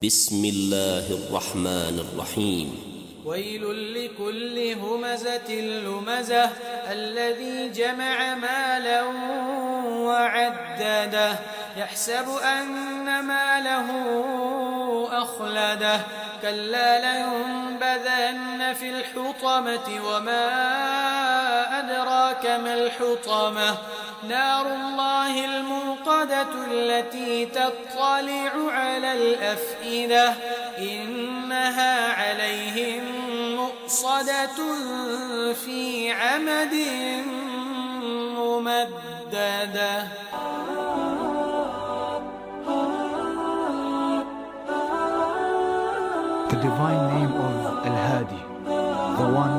بسم الله الرحمن الرحيم. ويل لكل همزة لمزة الذي جمع مالا وعدده يحسب أن ماله أخلده كلا لينبذن في الحطمة وما أدراك ما الحطمة نار الله الموقدة التي تطلع على الأفئدة إنها عليهم مؤصدة في عمد ممددة. The divine name of Al-Hadi, the one